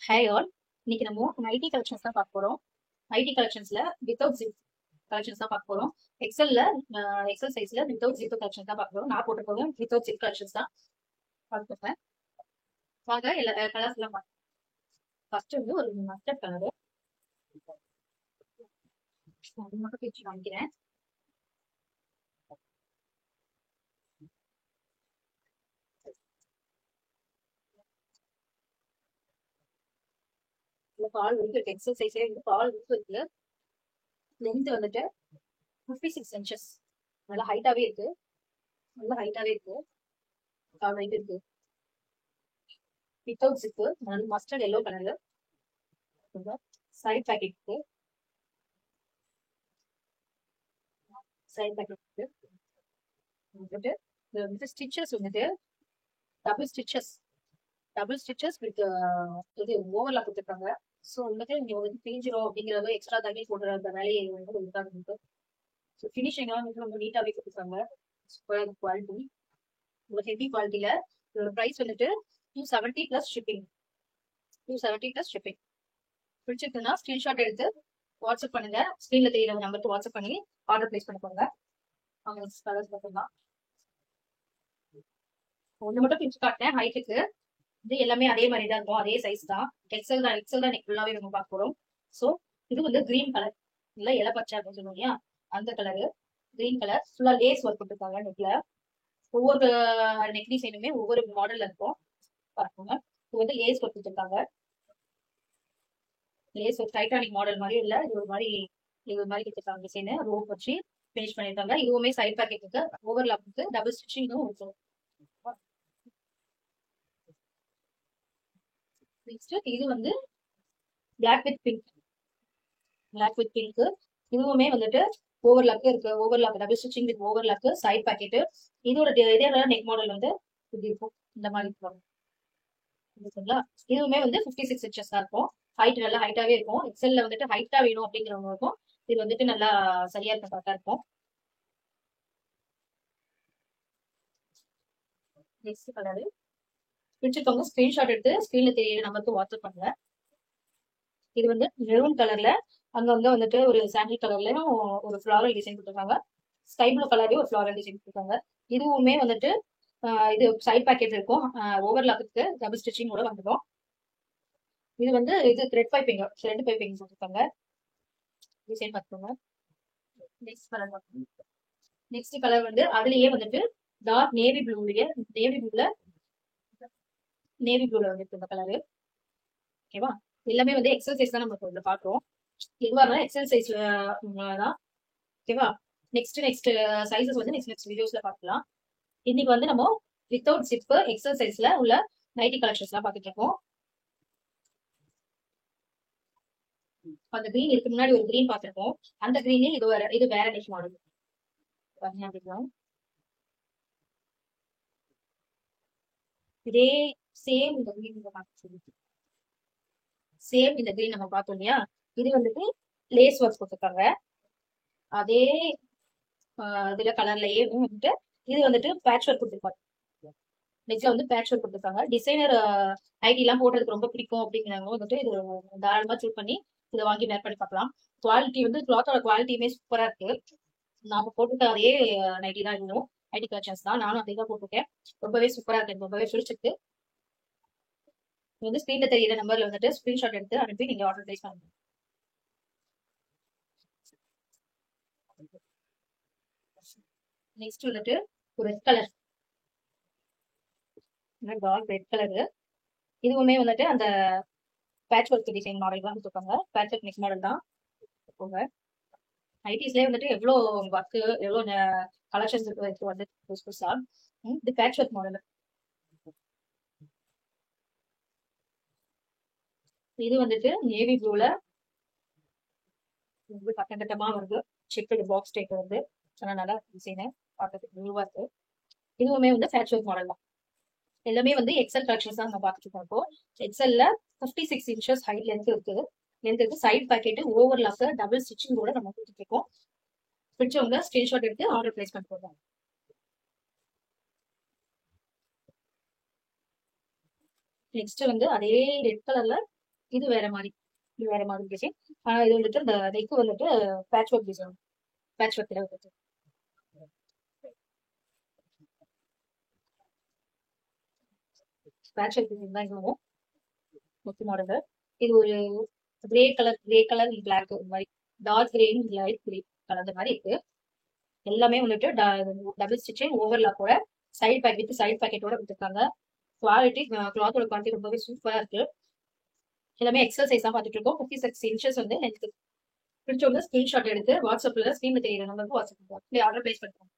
Hi all. இன்னைக்கு நம்ம nightie collections தான் பார்க்க போறோம். நைட்டி கலெக்ஷன்ஸ்ல வித்தவுட் ஜிப் கலெக்ஷன்ஸ் தான் பார்க்க போறோம். எக்ஸல் சைஸ்ல வித்தவுட் ஜிப் கலெக்ஷன் தான் பார்க்க போறோம். நான் போட்டுருக்கோம் வித்தவுட் ஜிப் கலெக்ஷன்ஸ் தான் பார்த்துருப்பேன். வாங்க எல்லா கலர்ஸ் எல்லாம் பார்க்கலாம். ஃபர்ஸ்ட் வந்து ஒரு மஸ்டர்ட் கலரு, அது மட்டும் பிரிச்சு காமிக்கிறேன். கால் வரைக்கும் இருக்கு. எக்ஸல் சைஸ்ல வந்து கால் வரைக்கும் இருக்கு. லென்த் வந்துட்டு 56 இன்ச்சஸ். நல்லா ஹைட்டாவே இருக்கு. நல்லா ஹைட்டாவே இருக்கு. கால் வரைக்கும் இருக்கு. Without zip, mustard yellow colour. Side pocket இருக்கு. சைட் பேக்கெட் இருக்கு. வந்துட்டு இது வந்துட்டு ஸ்டிச்சஸ் வந்துட்டு டபுள் ஸ்டிச்சஸ் வித் இது ஓவர்லாக் கொடுத்துருக்காங்க. ஸோ வந்துட்டு இங்க வந்து பிரிஞ்சிரும் அப்படிங்கிறது எக்ஸ்ட்ரா தண்ணி போடுற அந்த வேலையை வந்து இருக்காங்க. ஸோ ஃபினிஷிங்லாம் வந்து ரொம்ப நீட்டாகவே கொடுத்துருக்காங்க. சூப்பர் குவாலிட்டி, ஒரு ஹெவி குவாலிட்டியில. இதோட ப்ரைஸ் வந்துட்டு 270 + ஷிப்பிங். 270 + ஷிப்பிங். பிடிச்சிருக்குன்னா ஸ்கிரீன்ஷாட் எடுத்து வாட்ஸ்அப் பண்ணுங்க. ஸ்க்ரீன்ல தெரியுற நம்பருக்கு வாட்ஸ்அப் பண்ணி ஆர்டர் பிளேஸ் பண்ணிக்கோங்க. அவங்க கலர்ஸ் மட்டும்தான். ஒன்று மட்டும் பிரிச்சு காட்டேன் ஹைட்டுக்கு. இது எல்லாமே அதே மாதிரி தான் இருக்கும். அதே சைஸ் தான். எக்ஸல் தான் இன்னைக்கு ஃபுல்லாவே நம்ம பார்க்க போறோம். ஸோ இது வந்து கிரீன் கலர், இல்ல இலை பச்சை அப்படின்னு சொல்லுவோம் இல்லையா, அந்த கலரு. கிரீன் கலர் ஃபுல்லா லேஸ் ஒர்க் கொடுத்துருக்காங்க நெக்ல. ஒவ்வொரு நெக் டிசைனுமே ஒவ்வொரு மாடல்ல இருக்கும். பாருங்க, இது வந்து லேஸ் ஒர்க் கொடுத்துருக்காங்க. லேஸ் ஒரு டைட்டானிக் மாடல் மாதிரி இல்ல, இது ஒரு மாதிரி கொடுத்துருக்காங்க. டிசைனு ரோப் வச்சு ஃபினிஷ் பண்ணிருக்காங்க. இதுவுமே சைட் பேக்கெட் இருக்கு, ஓவர்லாக் இருக்கு, டபுள் ஸ்டிச்சிங்கும் இருக்கு. நெக்ஸ்ட் இது வந்து பிளாக் வித் பிங்க். இதுவுமே வந்துட்டு ஓவர்லாக் இருக்கு. Overlock double stitching with overlock, side pocket. இதோட இதே நெக் மாடல் வந்து இப்படி இருக்கும். இந்த மாதிரி இருக்கும். இதுவுமே வந்து 56 இன்ச்சஸ் தான் இருக்கும். ஹைட் நல்லா ஹைட்டாவே இருக்கும். எக்ஸல்ல வந்துட்டு ஹைட்டா வேணும் அப்படிங்கிறவங்களுக்கும் இது வந்துட்டு நல்லா சரியா இருக்க கரெக்டா இருக்கும். நெக்ஸ்ட் கலரு பிடிச்சிருக்கவங்க ஸ்கிரீன்ஷாட் எடுத்து ஸ்கிரீன்ல தெரியற நம்பருக்கு வாட்ஸ்அப் பண்ணுங்க. இது வந்து மெரூன் கலர்ல அங்கங்க வந்துட்டு ஒரு சாண்டில் கலர்லயும் ஒரு ஃபிளாரல் டிசைன் கொடுத்துருக்காங்க. ஸ்கை ப்ளூ கலர்லயும் ஒரு ஃபிளாரல் டிசைன் கொடுத்துருக்காங்க. இதுவுமே வந்துட்டு இது சைட் பாக்கெட் இருக்கும். ஓவர்லாக்கு டபுள் ஸ்டிச்சிங் கூட வந்துடும். இது வந்து இது த்ரெட் பைப்பிங் கொடுத்துருக்காங்க. டிசைன் பார்த்துக்கோங்க. நெக்ஸ்ட் கலர் வந்து அதுலயே வந்துட்டு டார்க் நேவி ப்ளூல வந்துட்டு இந்த கலரு. ஓகேவா? எல்லாமே வந்து எக்ஸல் சைஸ் தான் நம்ம இதுல பாக்குறோம். எதுவா இருந்தாலும் எக்ஸல் சைஸ் தான். ஓகேவா? நெக்ஸ்ட் சைஸஸ் வந்து நெக்ஸ்ட் வீடியோஸ்ல பார்க்கலாம். இன்னைக்கு வந்து நம்ம வித்தவுட் ஜிப் எக்ஸல் சைஸ்ல உள்ள நைட்டி கலெக்ஷன்ஸ் எல்லாம் பார்த்துட்டு இருக்கோம். அந்த கிரீன் இதுக்கு முன்னாடி ஒரு கிரீன் பார்த்திருக்கோம். அந்த கிரீனே இது வேற நெக் மாடல். இதே சேம் இந்த கிரீன் நம்ம பார்த்தோம் இல்லையா, இது வந்துட்டு லேஸ் ஒர்க் கொடுத்துருக்காங்க. அதே இதுல கலர்லயே வந்துட்டு இது வந்துட்டு பேட்ச் ஒர்க் கொடுத்துருக்காங்க. நெக்ஸ்ட்ல வந்து பேட்ச் ஒர்க் கொடுத்துருக்காங்க. டிசைனர் ஐடி எல்லாம் போடுறதுக்கு ரொம்ப பிடிக்கும் அப்படிங்கிறவங்க வந்துட்டு இது தாராளமா சூஸ் பண்ணி இதை வாங்கி வேர் பண்ணி பார்க்கலாம். குவாலிட்டி வந்து கிளாத்தோட குவாலிட்டியுமே சூப்பரா இருக்கு. நாம போட்டுட்டு அதே நைட்டி தான் இருந்தோம். ஐடி கலெக்ஷன்ஸ் தான், நானும் அதே தான் போட்டிருக்கேன். ரொம்பவே சூப்பரா இருக்கு, ரொம்பவே பிடிச்சிருக்கு. வந்து ஸ்கிரீன்ல தெரியுற நம்பர்ல வந்துட்டு ஸ்கிரீன்ஷாட் எடுத்து அனுப்பி நீங்க ஆர்டர் பிளேஸ் பண்ணுங்க. நெக்ஸ்ட் வந்துட்டு ஒரு red colour, dark red colour. இதுவுமே வந்துட்டு அந்த பேட்ச் ஒர்க் டிசைன் மாடல் தான் கொடுத்துருக்காங்க. பேட்ச் ஒர்க் நெக் மாடல் தான். ஐடிஸ்லேயே வந்துட்டு எவ்வளோ ஒர்க்கு, எவ்வளோ கலெக்ஷன்ஸ் இருக்கு வந்து புதுசா. இது பேட்ச் ஒர்க் மாடல். இது வந்துட்டு நேவி ப்ளூல கட்டம் கட்டமா வருது. செக்குடு பாக்ஸ் டைப் வருது. நல்லா டிசைனு பார்க்கறதுக்கு ப்ளூவா இருக்கு. இதுவுமே வந்து பேட்ச் ஒர்க் மாடல் தான். எல்லாமே வந்து எக்ஸல் கலெக்ஷன்ஸ் தான் நம்ம பார்த்துட்டு இருக்கோம். இப்போ எக்ஸல்ல 56 இன்ச்சஸ் ஹைட் லென்த் இருக்கு. Side pocket, overlock, double stitching கூட நம்ம கொடுத்துட்டு இருக்கோம். பிடிச்சவங்க ஸ்கிரீன்ஷாட் எடுத்து ஆர்டர் பிளேஸ் பண்ணி போடுறாங்க. நெக்ஸ்ட் வந்து அதே ரெட் கலர்ல இது வேற மாதிரி, இது வேற மாதிரி டிசைன். இது வந்துட்டு இந்த நெக் வந்துட்டு பேட்ச் ஒர்க் டிசைன், பேட்ச் ஒர்க்ல வந்துட்டு பேட்ச் ஒர்க் டிசைன் தான் இதுவும் நெக் மாடல். இது ஒரு grey colour, grey colour black மாதிரி, dark grey light grey colour மாதிரி இருக்கு. எல்லாமே வந்துட்டு டபுள் ஸ்டிச்சிங் ஓவர்லாப்போட சைடு பேக் வித் சைடு பாக்கெட்டோட கொடுத்துருக்காங்க. குவாலிட்டி, கிளாத்தோட குவாலிட்டி ரொம்பவே சூப்பரா இருக்கு. எல்லாமே எக்ஸல் சைஸ் தான் பார்த்துட்டு இருக்கோம். 56 இன்ச்சஸ் வந்து எனக்கு பிடிச்சவங்க ஸ்கிரீன்ஷாட் எடுத்து வாட்ஸ்அப்ல ஸ்க்ரீன்ல தெரியுற நம்பருக்கு வாட்ஸ்அப் ஆர்டர் பிளேஸ் பண்ணுவோம்.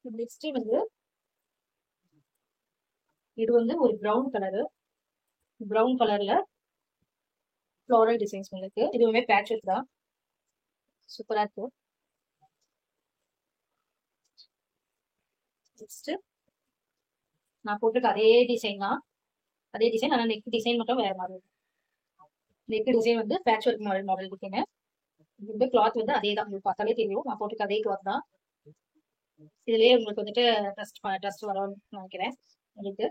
நெக்ஸ்ட் வந்து இது வந்து ஒரு ப்ரௌன் கலரு, ப்ரௌன் கலர்ல ஃப்ளோரல் டிசைன்ஸ் இருக்கு. இதுவுமே பேட்ச் ஒர்க் தான், சூப்பரா இருக்கு. நெக்ஸ்ட் நான் போட்டுக்க அதே டிசைன் தான், அதே டிசைன், ஆனால் நெக் டிசைன் மட்டும் வேற மாதிரி இருக்கும். நெக் டிசைன் வந்து பேட்ச் ஒர்க் மாடல் டிசைன். இந்த கிளாத் வந்து அதே தான், உங்களுக்கு பார்த்தாலே தெரியும். நான் போட்டுக்க அதே கிளாத் தான். இதுலயே உங்களுக்கு வந்துட்டு ட்ரஸ்ட் வரும்னு நினைக்கிறேன். உங்களுக்கு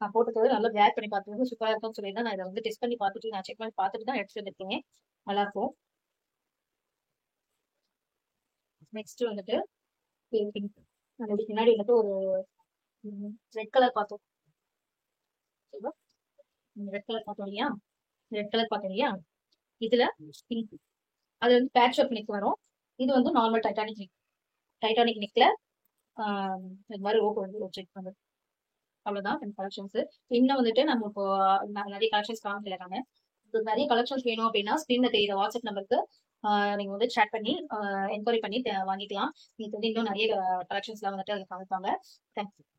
நான் போட்டுக்கிறது நல்லா வேர் பண்ணி பார்த்துட்டு சூப்பராக இருக்கும்னு சொல்லி தான் நான் இதை வந்து டெஸ்ட் பண்ணி பார்த்துட்டு, நான் செக் பண்ணி பார்த்துட்டு தான் எடுத்துட்டு வந்துருக்கேன். நல்லா இருக்கும். நெக்ஸ்ட் வந்துட்டு பிங்க். அதுக்கு பின்னாடி வந்துட்டு ஒரு ரெட் கலர் பார்த்தோம், ரெட் கலர் பார்த்தோம் இல்லையா, ரெட் கலர் பார்த்தோம் இல்லையா, இதுல பிங்க். அது வந்து பேட்ச் ஒர்க் நெக் வரும். இது வந்து நார்மல் டைட்டானிக் நெக், டைட்டானிக் நெக்ல இது மாதிரி ஓப்பு வந்து செக் பண்ணுறது. அவ்வளவுதான் கலெக்ஷன்ஸ். இன்னும் வந்துட்டு நம்ம இப்போ நிறைய கலெக்ஷன்ஸ் காமிக்கலாங்க. நிறைய கலெக்ஷன்ஸ் வேணும் அப்படின்னா ஸ்கிரீன்ல தெரியுற வாட்ஸ்அப் நம்பருக்கு நீங்க வந்து சேட் பண்ணி என்கொயரி பண்ணி வாங்கிக்கலாம். நீங்க வந்து இன்னும் நிறைய கலெக்ஷன்ஸ்லாம் வந்துட்டு அதில் காமிப்பாங்க. தேங்க்ஸ்.